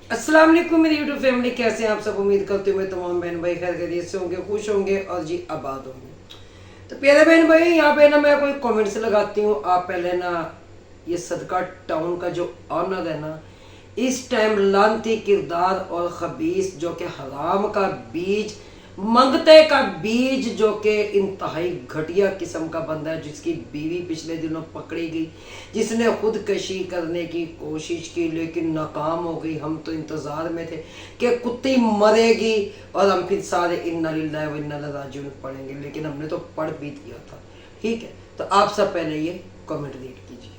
अस्सलाम वालेकुम मेरी यूट्यूब फैमिली, कैसे हैं आप सब। उम्मीद करते हुए तमाम बहन भाई खैर खैरियत से होंगे, खुश होंगे और जी आबाद होंगे। तो प्यारे बहन भाई, यहाँ पे ना मैं कोई कमेंट्स लगाती हूँ, आप पहले ना ये सदका टाउन का जो ऑनर है ना, इस टाइम लानती किरदार और खबीस जो कि हराम का बीज, मंगते का बीज, जो कि इंतहाई घटिया किस्म का बंदा है, जिसकी बीवी पिछले दिनों पकड़ी गई, जिसने खुदकशी करने की कोशिश की लेकिन नाकाम हो गई। हम तो इंतज़ार में थे कि कुत्ती मरेगी और हम फिर सारे इन्ना लिल्लाहि व इन्ना इलैहि राजिऊन पढ़ेंगे, लेकिन हमने तो पढ़ भी दिया था। ठीक है, तो आप सब पहले ये कमेंट रीड कीजिए।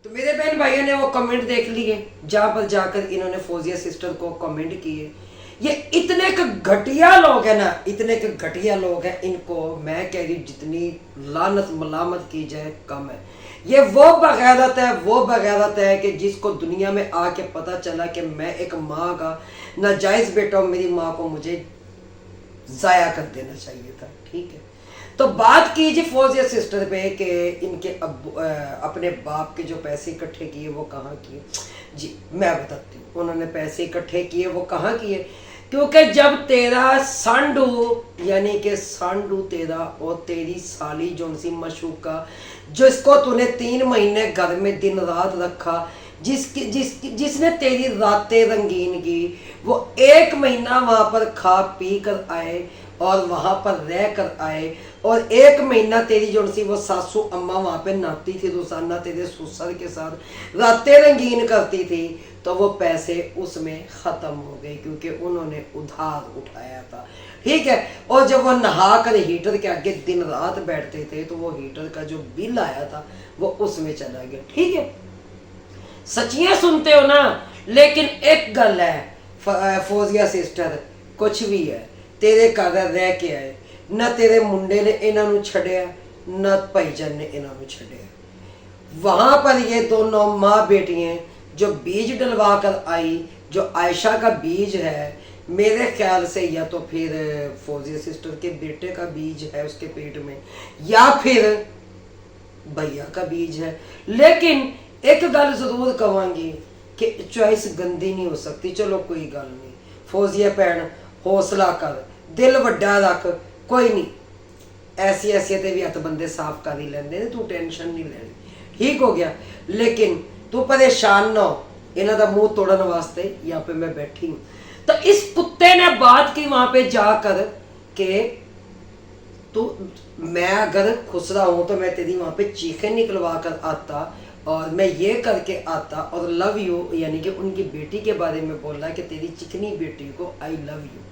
तो मेरे बहन भाइयों ने वो कमेंट देख लिए, जहाँ पर जाकर इन्होंने फौजिया सिस्टर को कमेंट किए। ये इतने के घटिया लोग हैं ना, इतने के घटिया लोग हैं, इनको मैं कह रही हूँ जितनी लानत मलामत की जाए कम है। ये वो बगैरत है कि जिसको दुनिया में आके पता चला कि मैं एक माँ का नाजायज़ बेटा हूँ, मेरी माँ को मुझे ज़ाया कर देना चाहिए था। ठीक है, तो बात कीजिए फौजिया सिस्टर पे कि इनके अपने बाप के जो पैसे इकट्ठे किए वो कहाँ किए। जी मैं बताती हूँ, उन्होंने पैसे इकट्ठे किए वो कहाँ किए। क्योंकि जब तेरा सांडू, यानी कि सांडू तेरा और तेरी साली जोनसी मशूका, जिसको तूने 3 महीने घर में दिन रात रखा, जिसने तेरी रातें रंगीन की, वो 1 महीना वहाँ पर खा पी कर आए और वहाँ पर रह कर आए, और 1 महीना तेरी जो सी वो सासू अम्मा वहाँ पे नहाती थी रोजाना तेरे ससुर के साथ, रातें रंगीन करती थी, तो वो पैसे उसमें ख़त्म हो गए क्योंकि उन्होंने उधार उठाया था। ठीक है, और जब वो नहा कर हीटर के आगे दिन रात बैठते थे तो वो हीटर का जो बिल आया था वो उसमें चला गया। ठीक है, सचियां सुनते हो ना, लेकिन एक गल है फौजिया सिस्टर, कुछ भी है तेरे घर रह के आए ना, तेरे मुंडे ने इन्हों छड़िया ना भाईजान ने इन्हों छड़िया। वहां पर ये दोनों माँ बेटियां जो बीज डलवा कर आई, जो आयशा का बीज है, मेरे ख्याल से या तो फिर फौजिया सिस्टर के बेटे का बीज है उसके पेट में, या फिर भैया का बीज है। लेकिन एक गल जरूर कहूँगी कि चॉइस गंदी नहीं हो सकती। चलो कोई गल नहीं, फौजिया भैन हौसला कर, दिल वड्डा रख, कोई नहीं, ऐसी ते भी हथ बंदे साफ कर ही लेंदे, तू टेंशन नहीं लेनी, ठीक हो गया। लेकिन तू परेशान ना हो, इन्हों का मुंह तोड़न वास्ते यहाँ पे मैं बैठी हूँ। तो इस कुत्ते ने बात की वहां पे जाकर के, तो मैं अगर खुसरा हूं तो मैं तेरी वहां पे चीखें निकलवा कर आता और मैं ये करके आता और लव यू, यानी कि उनकी बेटी के बारे में बोल रहा है कि तेरी चिकनी बेटी को आई लव यू।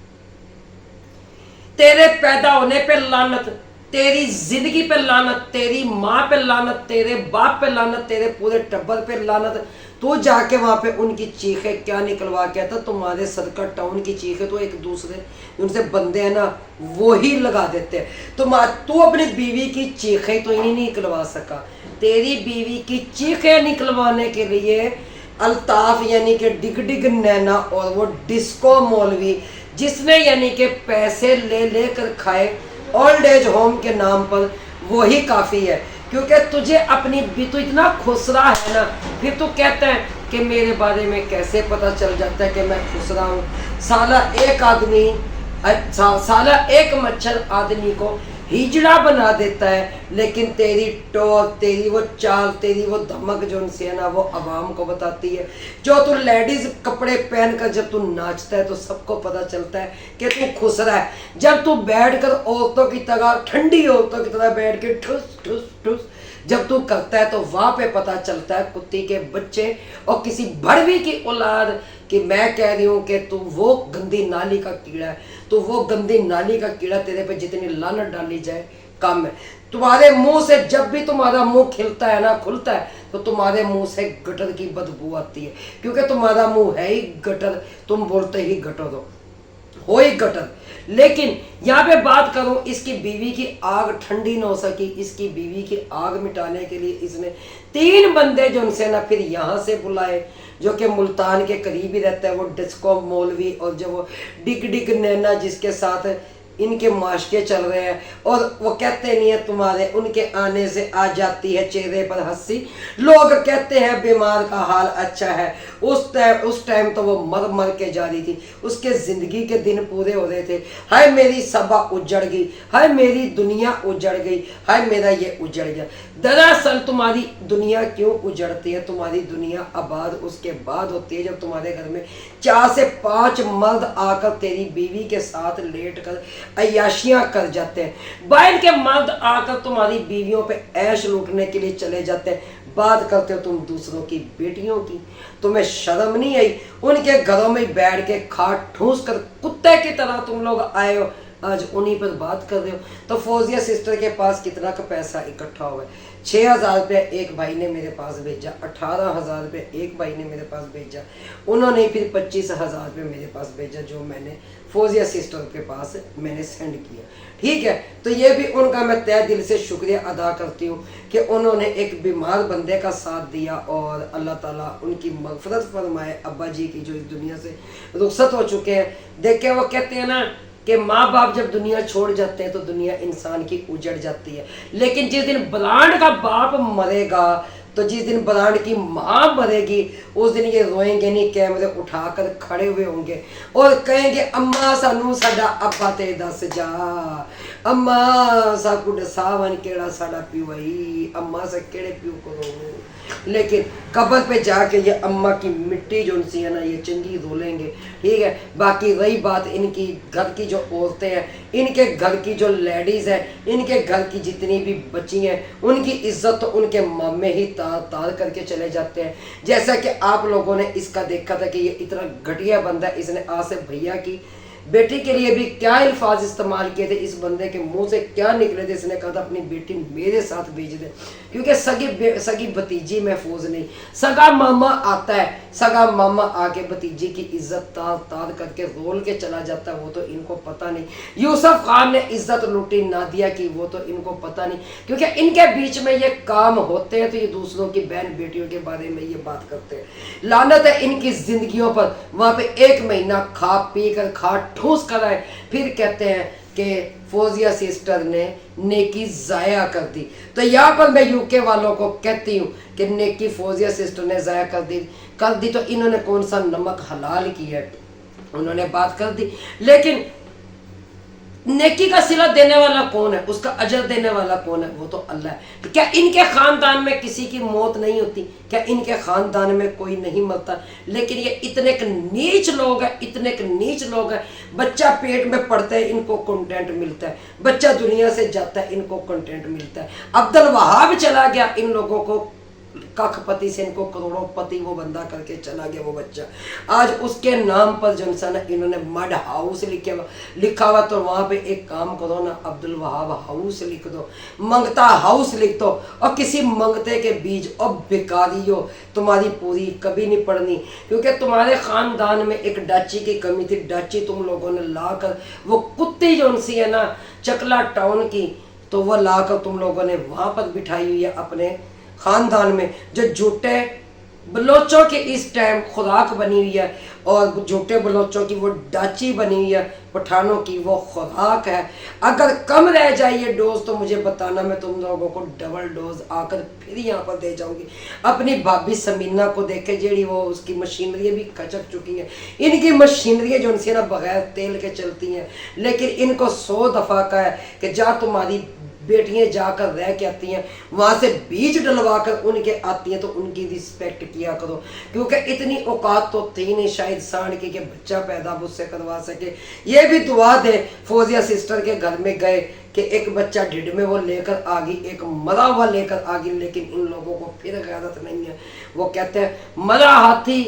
तेरे पैदा होने पे लानत, तेरी जिंदगी पे लानत, तेरी माँ पे लानत, तेरे बाप पे लानत, तेरे पूरे टब्बर पे लानत। तू जाके वहां पे उनकी चीखें क्या निकलवा के आता, तुम्हारे सदका टाउन की चीखें तो एक दूसरे उनसे बंदे हैं ना वो ही लगा देते हैं। तू अपनी बीवी की चीखें तो ही नहीं निकलवा सका। तेरी बीवी की चीखें निकलवाने के लिए अल्ताफ यानी कि डिग डिग नैना और वो डिस्को मौलवी, जिसने यानी कि पैसे ले लेकर खाए ओल्ड एज होम के नाम पर, वही काफ़ी है। क्योंकि तुझे अपनी भी तो इतना खुसरा है ना, फिर तू कहता है कि मेरे बारे में कैसे पता चल जाता है कि मैं खुसरा हूँ। साला एक मच्छर आदमी को हिजड़ा बना देता है, लेकिन तेरी टोर, तेरी वो चाल, तेरी वो धमक जो उनसे है ना, वो आवाम को बताती है। जो तू लेडीज कपड़े पहनकर जब तू नाचता है तो सबको पता चलता है कि तू खुसरा है। जब तू बैठकर औरतों की तरह, ठंडी औरतों की तरह बैठ के ठुस ठुस ठुस जब तू करता है तो वहां पे पता चलता है कुत्ती के बच्चे और किसी भड़वी की औलाद कि मैं कह रही हूँ कि तू वो गंदी नाली का कीड़ा है। तो वो गंदी नाली का कीड़ा, तेरे पे जितनी लानत डाली जाए कम है। तुम्हारे मुंह से जब भी तुम्हारा मुंह खिलता है ना, खुलता है, तो तुम्हारे मुंह से गटर की बदबू आती है, क्योंकि तुम्हारा मुंह है ही गटर, तुम बोलते ही गटर हो ही गटर। लेकिन यहाँ पे बात करूं, इसकी बीवी की आग ठंडी न हो सकी, इसकी बीवी की आग मिटाने के लिए इसने 3 बंदे जो उनसे ना फिर यहाँ से बुलाए, जो कि मुल्तान के करीब ही रहता है, वो डिस्को मौलवी, और जो वो डिग डिग नैना जिसके साथ इनके माशके चल रहे हैं, और वो कहते नहीं है तुम्हारे उनके आने से आ जाती है चेहरे पर हंसी, लोग कहते हैं बीमार का हाल अच्छा है। उस टाइम तो वो मर मर के जा रही थी, उसके जिंदगी के दिन पूरे हो रहे थे। हाय मेरी सबा उजड़ गई, हाय मेरी दुनिया उजड़ गई, हाय मेरा ये उजड़ गया। दरअसल तुम्हारी दुनिया क्यों उजड़ती है? तुम्हारी दुनिया आबाद उसके बाद होती है जब तुम्हारे घर में 4 से 5 मर्द आकर तेरी बीवी के साथ लेट कर अय्याशियां कर जाते हैं। बाहर के मर्द आकर तुम्हारी बीवियों पे ऐश लूटने के लिए चले जाते हैं। बात करते हो तुम दूसरों की बेटियों की, तुम्हें शर्म नहीं आई? उनके घरों में बैठ के खाट ठूस कर कुत्ते की तरह तुम लोग आए हो, आज उन्हीं पर बात कर रहे हो। तो फौजिया सिस्टर के पास कितना का पैसा इकट्ठा हुआ है? 6,000 रुपये एक भाई ने मेरे पास भेजा, 18,000 रुपये एक भाई ने मेरे पास भेजा, उन्होंने फिर 25,000 रुपये मेरे पास भेजा, जो मैंने फौजिया सिस्टर के पास मैंने सेंड किया। ठीक है, तो ये भी उनका मैं तहे दिल से शुक्रिया अदा करती हूँ कि उन्होंने एक बीमार बंदे का साथ दिया, और अल्लाह ताला उनकी मगफरत फरमाए। अब्बा जी की जो इस दुनिया से रुखसत हो चुके हैं, देखे वो कहते हैं ना कि माँ बाप जब दुनिया छोड़ जाते हैं तो दुनिया इंसान की उजड़ जाती है, लेकिन जिस दिन ब्रांड का बाप मरेगा, तो जिस दिन ब्रांड की माँ मरेगी, उस दिन ये रोएंगे नहीं, कैमरे उठाकर खड़े हुए होंगे और कहेंगे अम्मा सानू साडा अब्बा ते दस जा, अम्मा साकू दसावन केड़ा साडा प्यू आई, अम्मा से केड़े प्यू करो। लेकिन कब्र पे जाके ये अम्मा की मिट्टी जो उनसी है ना, ये चंगी धोलेंगे। ठीक है, बाकी रही बात इनकी घर की जो औरतें हैं, इनके घर की जो लेडीज़ हैं, इनके घर की जितनी भी बच्ची हैं, उनकी इज्जत तो उनके मामे ही तार तार करके चले जाते हैं। जैसा कि आप लोगों ने इसका देखा था कि ये इतना घटिया बंदा है, इसने आसिफ भैया की बेटी के लिए भी क्या अल्फाज इस्तेमाल किए थे, इस बंदे के मुंह से क्या निकले थे। इसने कहा था अपनी बेटी मेरे साथ भेज दे, क्योंकि सगी भतीजी महफूज नहीं, सगा मामा आता है, सगा मामा आके भतीजी की इज्जत तार तार करके रोल के चला जाता है, वो तो इनको पता नहीं। यूसुफ खान ने इज्जत लूटी नादिया की, वो तो इनको पता नहीं, क्योंकि इनके बीच में ये काम होते हैं तो ये दूसरों की बहन बेटियों के बारे में ये बात करते हैं। लानत है इनकी जिंदगियों पर। वहाँ पे 1 महीना खा पी कर खा ठूस कर आए, फिर कहते हैं कि फौजिया सिस्टर ने नेकी ज़ाया कर दी। तो यहाँ पर मैं यूके वालों को कहती हूँ कि नेकी फौजिया सिस्टर ने ज़ाया कर दी तो इन्होंने कौन सा नमक हलाल किया है, उन्होंने बात कर दी। लेकिन नेकी का सिला देने वाला कौन है, उसका अजर देने वाला कौन है? वो तो अल्लाह है। क्या इनके खानदान में किसी की मौत नहीं होती? क्या इनके खानदान में कोई नहीं मरता? लेकिन ये इतने के नीच लोग हैं, इतने के नीच लोग हैं। बच्चा पेट में पड़ता है, इनको कंटेंट मिलता है, बच्चा दुनिया से जाता है, इनको कंटेंट मिलता है। अब्दुल वहाब चला गया, इन लोगों को कखपति से इनको करोड़ोंपति वो बंदा करके चला गया वो बच्चा। आज उसके नाम पर जो ना इन्होंने मड हाउस लिखा हुआ, तो वहाँ पे एक काम करो ना, अब्दुल वहाब हाउस लिख दो, मंगता हाउस लिख दो, और किसी मंगते के बीज और भिखारियों तुम्हारी पूरी कभी नहीं पड़नी, क्योंकि तुम्हारे खानदान में एक डाची की कमी थी। डाची तुम लोगों ने ला कर, वो कुत्ती जो उनसी है ना चकला टाउन की, तो वो ला कर तुम लोगों ने वहाँ पर बिठाई हुई है अपने खानदान में, जो झूठे बलोचों की इस टाइम खुराक बनी हुई है, और झूठे बलोचों की वो डाची बनी हुई है, पठानों की वो खुराक है। अगर कम रह जाए ये डोज तो मुझे बताना, मैं तुम लोगों को डबल डोज आकर फिर यहाँ पर दे जाऊंगी। अपनी भाभी समीना को देखे, जेड़ी वो उसकी मशीनरी भी कचक चुकी है। इनकी मशीनरी जो उनसे ना बगैर तेल के चलती हैं, लेकिन इनको 100 दफ़ा का है कि जा तुम्हारी बेटियां जाकर रह के आती हैं, वहाँ से बीज डलवा कर उनके आती हैं, तो उनकी रिस्पेक्ट किया करो, क्योंकि इतनी औकात तो थी नहीं शायद सांड की कि बच्चा पैदा उससे करवा सके। ये भी दुआ दे, फौजिया सिस्टर के घर में गए कि एक बच्चा ढिड में वो लेकर आ गई, एक मरा हुआ लेकर आ गई, लेकिन इन लोगों को फिर गैरत नहीं है। वो कहते हैं मरा हाथी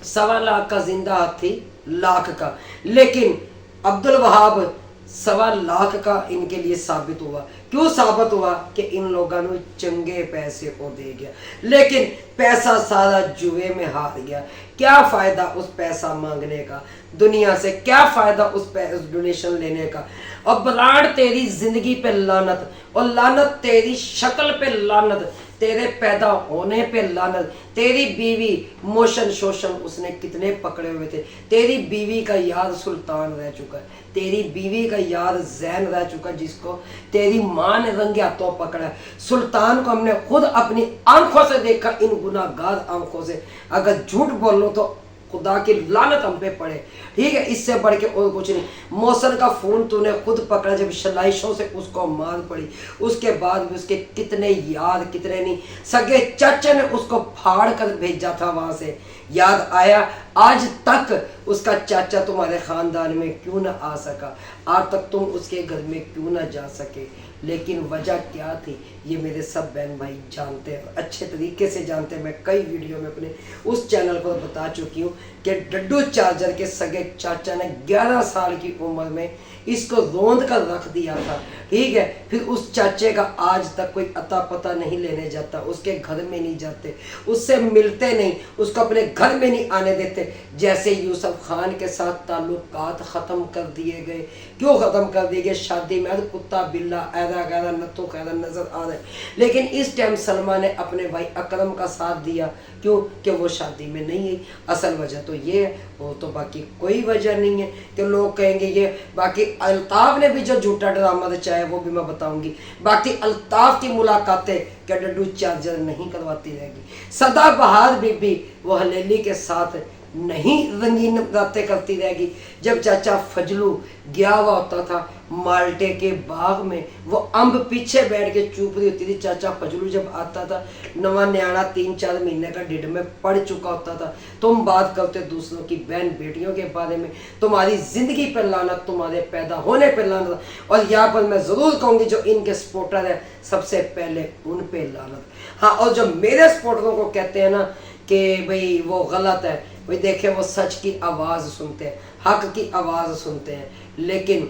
1.25 लाख का, जिंदा हाथी 1 लाख का। लेकिन अब्दुल वहाब 1.25 लाख का इनके लिए साबित हुआ। क्यों साबित हुआ? कि इन लोगों ने चंगे पैसे को दे गया, लेकिन पैसा सारा जुए में हार गया। क्या फायदा उस पैसा मांगने का दुनिया से, क्या फायदा उस डोनेशन लेने का। और ब्रांड तेरी जिंदगी पे लानत, और लानत तेरी शक्ल पे लानत, तेरे पैदा होने पे लानत। तेरी बीवी मोशन शोषण उसने कितने पकड़े हुए थे। तेरी बीवी का यार सुल्तान रह चुका है, तेरी बीवी का यार जैन रह चुका है, जिसको तेरी माँ ने रंगे हाथों पकड़ा है। सुल्तान को हमने खुद अपनी आंखों से देखा, इन गुनाहगार आंखों से। अगर झूठ बोलो तो खुदा की लानत हम पे पड़े, ठीक है, इससे बढ़ के और कुछ नहीं। मौसर का फोन तूने खुद पकड़ा जब शलाइशों से उसको मार पड़ी, उसके बाद भी उसके कितने याद, कितने नहीं, सगे चाचा ने उसको फाड़ कर भेजा था वहां से। याद आया? आज तक उसका चाचा तुम्हारे खानदान में क्यों ना आ सका, आज तक तुम उसके घर में क्यों ना जा सके। लेकिन वजह क्या थी ये मेरे सब बहन भाई जानते हैं, अच्छे तरीके से जानते हैं। मैं कई वीडियो में अपने उस चैनल पर बता चुकी हूँ कि डड्डू चार्जर के सगे चाचा ने 11 साल की उम्र में इसको रोंद कर रख दिया था, ठीक है। फिर उस चाचे का आज तक कोई अता पता नहीं लेने जाता, उसके घर में नहीं जाते, उससे मिलते नहीं, उसको अपने घर में नहीं आने देते। जैसे यूसुफ खान के साथ ताल्लुकात ख़त्म कर दिए गए। क्यों ख़त्म कर दिए गए? शादी में हर कुत्ता बिल्ला ऐदा गैदा नत्थो खैदा नजर आ रहे, लेकिन इस टाइम सलमा ने अपने भाई अकरम का साथ दिया। क्यों? कि वो शादी में नहीं है। असल वजह तो ये है, वो तो बाकी कोई वजह नहीं है कि लोग कहेंगे ये। बाकी अल्ताफ ने भी जो झूठा ड्रामा रचा है वो भी मैं बताऊंगी। बाकी अल्ताफ की मुलाकातें क्या डड्डू चार्जर नहीं करवाती रहेगी। सदाबहार बीबी वो हलेली के साथ नहीं रंगीन रातें करती रहेगी। जब चाचा फजलू गया हुआ होता था माल्टे के बाग में, वो अम्ब पीछे बैठ के चुप रही होती थी। चाचा फजलू जब आता था, नवा न्याणा 3-4 महीने का ढिड में पड़ चुका होता था। तुम बात करते दूसरों की बहन बेटियों के बारे में, तुम्हारी जिंदगी पर लानत, तुम्हारे पैदा होने पर लानत। और यहाँ पर मैं जरूर कहूँगी जो इनके सपोर्टर है सबसे पहले उन पे लानत। हाँ, और जो मेरे सपोर्टरों को कहते हैं ना कि भाई वो गलत है, भाई देखे वो सच की आवाज़ सुनते हैं, हक की आवाज़ सुनते हैं, लेकिन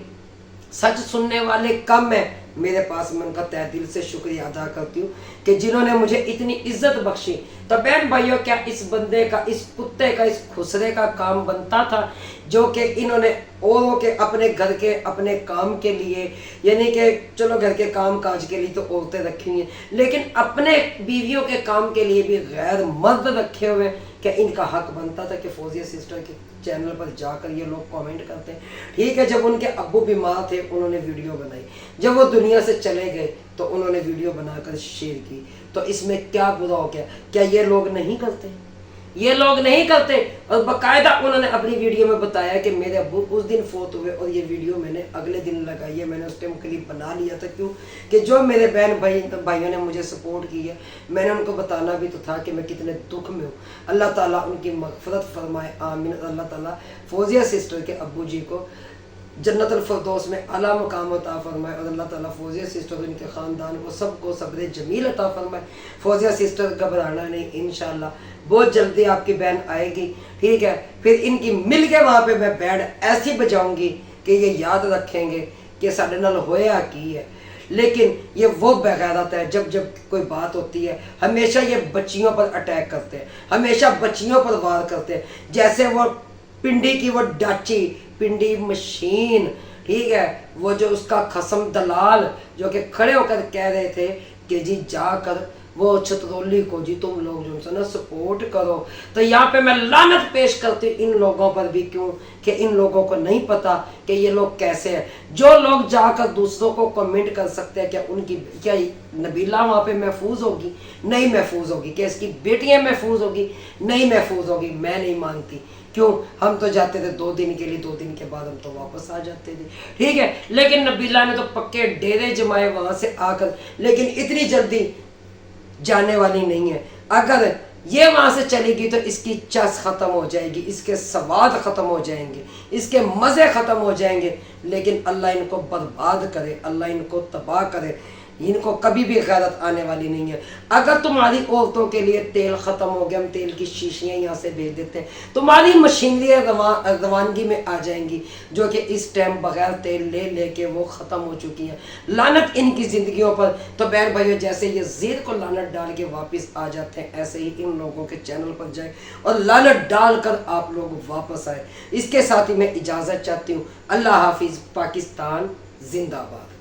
सच सुनने वाले कम है मेरे पास। मैं उनका तहे दिल से शुक्रिया अदा करती हूँ कि जिन्होंने मुझे इतनी इज्जत बख्शी। तो बहन भाइयों, क्या इस बंदे का, इस कुत्ते का, इस खुसरे का काम बनता था जो कि इन्होंने औरों के अपने घर के अपने काम के लिए, यानी कि चलो घर के काम काज के लिए तो औरतें रखी हुई हैं, लेकिन अपने बीवियों के काम के लिए भी गैर मर्द रखे हुए। क्या इनका हक बनता था कि फौजिया सिस्टर के चैनल पर जाकर ये लोग कमेंट करते हैं? ठीक है, जब उनके अब्बू बीमार थे उन्होंने वीडियो बनाई, जब वो दुनिया से चले गए तो उन्होंने वीडियो बनाकर शेयर की। तो इसमें क्या बुरा हो गया? क्या ये लोग नहीं करते? ये लोग नहीं करते। और बाकायदा उन्होंने अपनी वीडियो में बताया कि मेरे अब्बू उस दिन फोत हुए, और ये वीडियो मैंने अगले दिन लगाई है। मैंने उस टाइम क्लिप बना लिया था। क्यों? कि जो मेरे बहन भाइयों ने मुझे सपोर्ट की है, मैंने उनको बताना भी तो था कि मैं कितने दुख में हूँ। अल्लाह ताला उनकी मग़फ़िरत फरमाए, आमीन। अल्लाह ताला फौजिया सिस्टर के अब्बू जी को जन्नतुल फिरदौस में आला मुकाम अता फरमाए, और अल्लाह ताला फौजिया सिस्टर और इनके ख़ानदान को सबको सब्र जमील अता फरमाए। फौजिया सिस्टर घबराना नहीं, इंशाल्लाह बहुत जल्दी आपकी बहन आएगी, ठीक है। फिर इनकी मिल के वहाँ पे मैं बैंड ऐसी बजाऊंगी कि ये याद रखेंगे कि साढ़े नाल होया की है। लेकिन ये वो बेगैरत है, जब जब कोई बात होती है हमेशा ये बच्चियों पर अटैक करते हैं, हमेशा बच्चियों पर वार करते हैं। जैसे वो पिंडी की वो डाची पिंडी मशीन, ठीक है, वो जो उसका खसम दलाल जो कि खड़े होकर कह रहे थे कि जी जाकर वो छतरौली को जी तुम लोग जो है ना सपोर्ट करो। तो यहाँ पे मैं लानत पेश करती हूँ इन लोगों पर भी। क्यों? कि इन लोगों को नहीं पता कि ये लोग कैसे हैं। जो लोग जाकर दूसरों को कमेंट कर सकते हैं, क्या उनकी क्या नबीला वहाँ पे महफूज होगी? नहीं महफूज होगी। क्या इसकी बेटियाँ महफूज होगी? नहीं महफूज होगी। मैं नहीं मानती। क्यों? हम तो जाते थे 2 दिन के लिए, 2 दिन के बाद हम तो वापस आ जाते थे, ठीक है। लेकिन नबीला ने तो पक्के डेरे जमाए वहाँ से आकर, लेकिन इतनी जल्दी जाने वाली नहीं है। अगर ये वहाँ से चलेगी तो इसकी चस ख़त्म हो जाएगी, इसके स्वाद ख़त्म हो जाएंगे, इसके मज़े ख़त्म हो जाएंगे। लेकिन अल्लाह इनको बर्बाद करे, अल्लाह इनको तबाह करे। ان کو کبھی بھی غیرت آنے والی نہیں ہے. اگر تمہاری عورتوں کے لیے تیل ختم ہو گیا، ہم تیل کی شیشیاں یہاں سے بھیج دیتے ہیں، تمہاری مشینری روانگی میں آ جائیں گی جو کہ اس ٹائم بغیر تیل لے لے کے وہ ختم ہو چکی ہیں. لعنت ان کی زندگیوں پر. تو بہن بھائیو، جیسے یہ زید کو لعنت ڈال کے واپس آ جاتے ہیں، ایسے ہی ان لوگوں کے چینل پر جائیں اور لعنت ڈال کر آپ لوگ واپس آئے. اس کے ساتھ ہی میں اجازت چاہتی ہوں. اللہ حافظ. پاکستان زندہ باد.